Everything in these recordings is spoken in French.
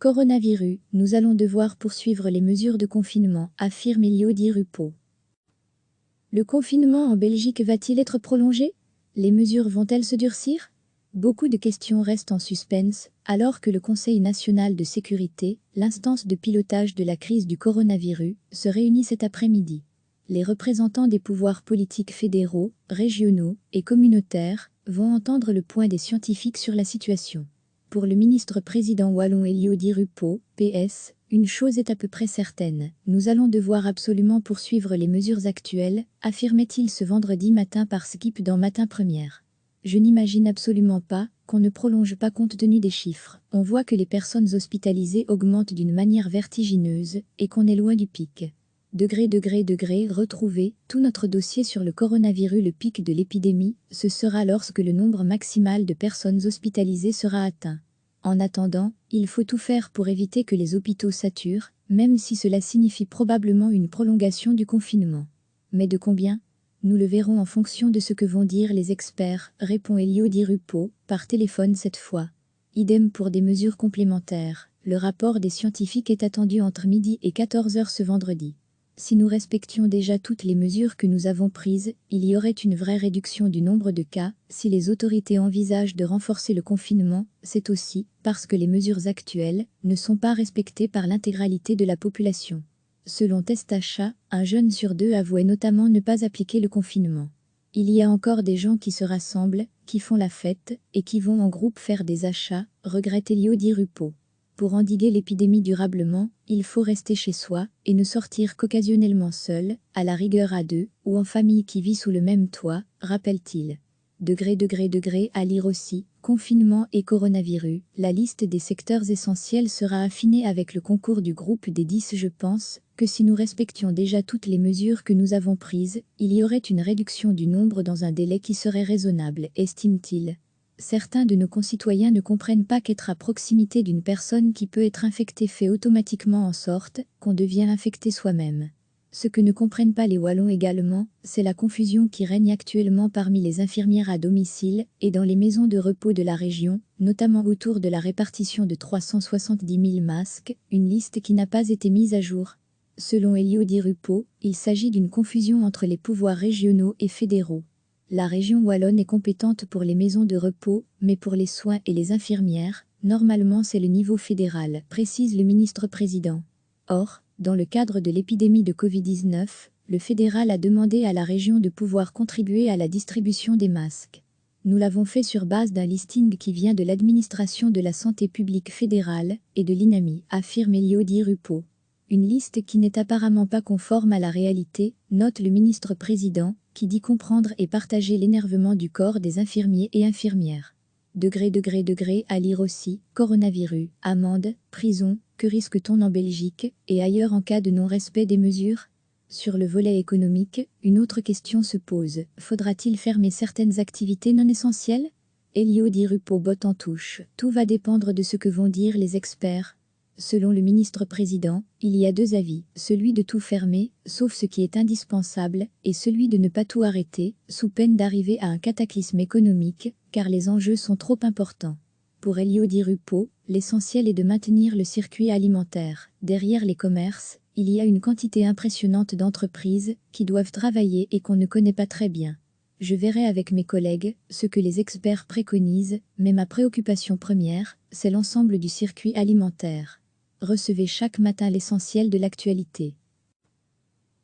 Coronavirus, nous allons devoir poursuivre les mesures de confinement, affirme Elio Di Rupo. Le confinement en Belgique va-t-il être prolongé? Les mesures vont-elles se durcir? Beaucoup de questions restent en suspens, alors que le Conseil national de sécurité, l'instance de pilotage de la crise du coronavirus, se réunit cet après-midi. Les représentants des pouvoirs politiques fédéraux, régionaux et communautaires vont entendre le point des scientifiques sur la situation. Pour le ministre-président wallon Elio Di Rupo, PS, une chose est à peu près certaine, nous allons devoir absolument poursuivre les mesures actuelles, affirmait-il ce vendredi matin par Skip dans Matin Première. Je n'imagine absolument pas qu'on ne prolonge pas compte tenu des chiffres. On voit que les personnes hospitalisées augmentent d'une manière vertigineuse et qu'on est loin du pic. Retrouver tout notre dossier sur le coronavirus. Le pic de l'épidémie, ce sera lorsque le nombre maximal de personnes hospitalisées sera atteint. En attendant, il faut tout faire pour éviter que les hôpitaux saturent, même si cela signifie probablement une prolongation du confinement. Mais de combien? Nous le verrons en fonction de ce que vont dire les experts, répond Elio Di Rupo, par téléphone cette fois. Idem pour des mesures complémentaires. Le rapport des scientifiques est attendu entre midi et 14 h ce vendredi. Si nous respections déjà toutes les mesures que nous avons prises, il y aurait une vraie réduction du nombre de cas. Si les autorités envisagent de renforcer le confinement, c'est aussi parce que les mesures actuelles ne sont pas respectées par l'intégralité de la population. Selon Testachat, un jeune sur deux avouait notamment ne pas appliquer le confinement. Il y a encore des gens qui se rassemblent, qui font la fête et qui vont en groupe faire des achats, regrette Elio Di Rupo. Pour endiguer l'épidémie durablement, il faut rester chez soi et ne sortir qu'occasionnellement seul, à la rigueur à deux, ou en famille qui vit sous le même toit, rappelle-t-il. À lire aussi, confinement et coronavirus, la liste des secteurs essentiels sera affinée avec le concours du groupe des 10. Je pense que si nous respections déjà toutes les mesures que nous avons prises, il y aurait une réduction du nombre dans un délai qui serait raisonnable, estime-t-il. Certains de nos concitoyens ne comprennent pas qu'être à proximité d'une personne qui peut être infectée fait automatiquement en sorte qu'on devient infecté soi-même. Ce que ne comprennent pas les Wallons également, c'est la confusion qui règne actuellement parmi les infirmières à domicile et dans les maisons de repos de la région, notamment autour de la répartition de 370 000 masques, une liste qui n'a pas été mise à jour. Selon Elio Di Rupo, il s'agit d'une confusion entre les pouvoirs régionaux et fédéraux. La région wallonne est compétente pour les maisons de repos, mais pour les soins et les infirmières, normalement c'est le niveau fédéral, précise le ministre-président. Or, dans le cadre de l'épidémie de Covid-19, le fédéral a demandé à la région de pouvoir contribuer à la distribution des masques. Nous l'avons fait sur base d'un listing qui vient de l'administration de la santé publique fédérale et de l'INAMI, affirme Elio Di Rupo. Une liste qui n'est apparemment pas conforme à la réalité, note le ministre-président, qui dit comprendre et partager l'énervement du corps des infirmiers et infirmières. À lire aussi, coronavirus, amende, prison, que risque-t-on en Belgique et ailleurs en cas de non-respect des mesures? Sur le volet économique, une autre question se pose, faudra-t-il fermer certaines activités non essentielles? Elio Di Rupo botte en touche, tout va dépendre de ce que vont dire les experts. Selon le ministre-président, il y a deux avis, celui de tout fermer, sauf ce qui est indispensable, et celui de ne pas tout arrêter, sous peine d'arriver à un cataclysme économique, car les enjeux sont trop importants. Pour Elio Di Rupo, l'essentiel est de maintenir le circuit alimentaire. Derrière les commerces, il y a une quantité impressionnante d'entreprises qui doivent travailler et qu'on ne connaît pas très bien. Je verrai avec mes collègues ce que les experts préconisent, mais ma préoccupation première, c'est l'ensemble du circuit alimentaire. Recevez chaque matin l'essentiel de l'actualité.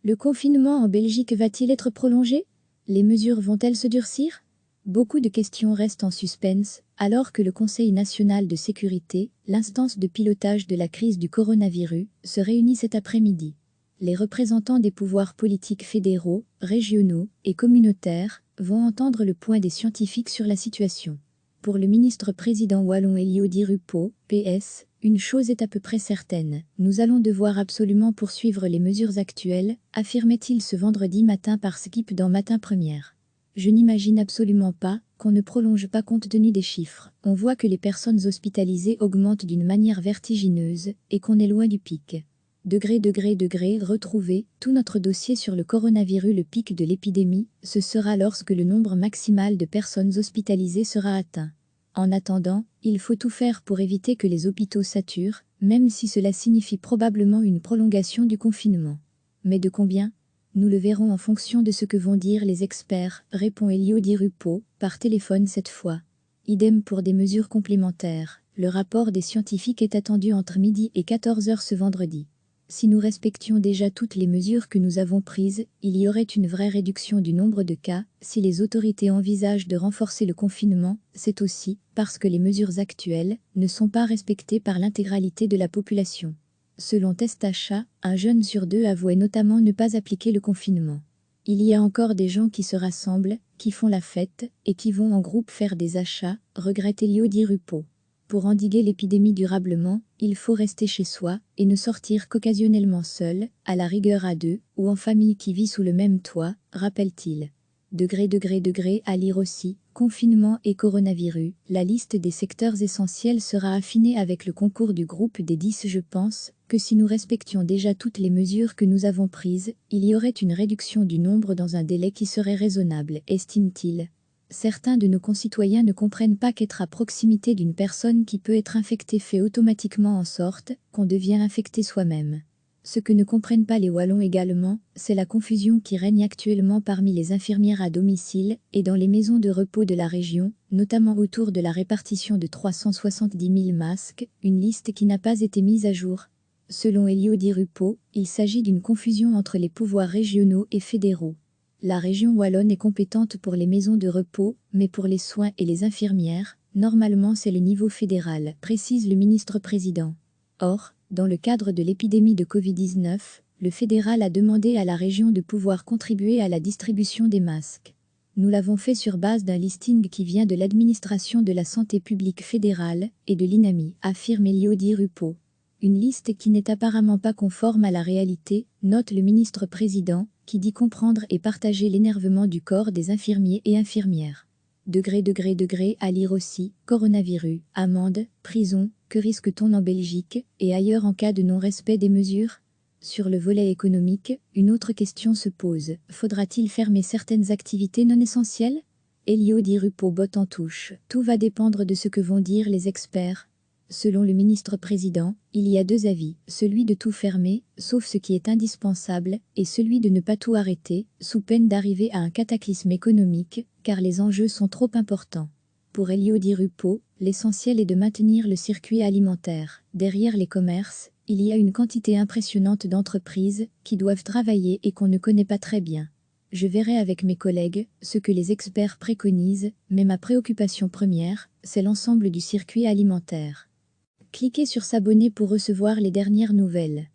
Le confinement en Belgique va-t-il être prolongé? Les mesures vont-elles se durcir? Beaucoup de questions restent en suspens, alors que le Conseil national de sécurité, l'instance de pilotage de la crise du coronavirus, se réunit cet après-midi. Les représentants des pouvoirs politiques fédéraux, régionaux et communautaires vont entendre le point des scientifiques sur la situation. Pour le ministre-président wallon Elio Di Rupo, PS, une chose est à peu près certaine, nous allons devoir absolument poursuivre les mesures actuelles, affirmait-il ce vendredi matin par Skip dans Matin Première. Je n'imagine absolument pas qu'on ne prolonge pas compte tenu des chiffres. On voit que les personnes hospitalisées augmentent d'une manière vertigineuse et qu'on est loin du pic. Retrouver tout notre dossier sur le coronavirus. Le pic de l'épidémie, ce sera lorsque le nombre maximal de personnes hospitalisées sera atteint. En attendant, il faut tout faire pour éviter que les hôpitaux saturent, même si cela signifie probablement une prolongation du confinement. Mais de combien? Nous le verrons en fonction de ce que vont dire les experts, répond Elio Di Rupo, par téléphone cette fois. Idem pour des mesures complémentaires. Le rapport des scientifiques est attendu entre midi et 14 h ce vendredi. Si nous respections déjà toutes les mesures que nous avons prises, il y aurait une vraie réduction du nombre de cas. Si les autorités envisagent de renforcer le confinement, c'est aussi parce que les mesures actuelles ne sont pas respectées par l'intégralité de la population. Selon Testacha, un jeune sur deux avouait notamment ne pas appliquer le confinement. Il y a encore des gens qui se rassemblent, qui font la fête et qui vont en groupe faire des achats, regrette Elio Di Rupo. Pour endiguer l'épidémie durablement, il faut rester chez soi et ne sortir qu'occasionnellement seul, à la rigueur à deux, ou en famille qui vit sous le même toit, rappelle-t-il. Degré à lire aussi, confinement et coronavirus, la liste des secteurs essentiels sera affinée avec le concours du groupe des 10. Je pense que si nous respections déjà toutes les mesures que nous avons prises, il y aurait une réduction du nombre dans un délai qui serait raisonnable, estime-t-il. Certains de nos concitoyens ne comprennent pas qu'être à proximité d'une personne qui peut être infectée fait automatiquement en sorte qu'on devient infecté soi-même. Ce que ne comprennent pas les Wallons également, c'est la confusion qui règne actuellement parmi les infirmières à domicile et dans les maisons de repos de la région, notamment autour de la répartition de 370 000 masques, une liste qui n'a pas été mise à jour. Selon Elio Di Rupo, il s'agit d'une confusion entre les pouvoirs régionaux et fédéraux. La région wallonne est compétente pour les maisons de repos, mais pour les soins et les infirmières, normalement c'est le niveau fédéral, précise le ministre-président. Or, dans le cadre de l'épidémie de Covid-19, le fédéral a demandé à la région de pouvoir contribuer à la distribution des masques. Nous l'avons fait sur base d'un listing qui vient de l'administration de la santé publique fédérale et de l'INAMI, affirme Elio Di Rupo. Une liste qui n'est apparemment pas conforme à la réalité, note le ministre-président, qui dit comprendre et partager l'énervement du corps des infirmiers et infirmières. Degré à lire aussi, coronavirus, amende, prison, que risque-t-on en Belgique et ailleurs en cas de non-respect des mesures? Sur le volet économique, une autre question se pose, faudra-t-il fermer certaines activités non essentielles? Elio Di Rupo botte en touche, tout va dépendre de ce que vont dire les experts. Selon le ministre-président, il y a deux avis, celui de tout fermer, sauf ce qui est indispensable, et celui de ne pas tout arrêter, sous peine d'arriver à un cataclysme économique, car les enjeux sont trop importants. Pour Elio Di Rupo, l'essentiel est de maintenir le circuit alimentaire. Derrière les commerces, il y a une quantité impressionnante d'entreprises qui doivent travailler et qu'on ne connaît pas très bien. Je verrai avec mes collègues ce que les experts préconisent, mais ma préoccupation première, c'est l'ensemble du circuit alimentaire. Cliquez sur s'abonner pour recevoir les dernières nouvelles.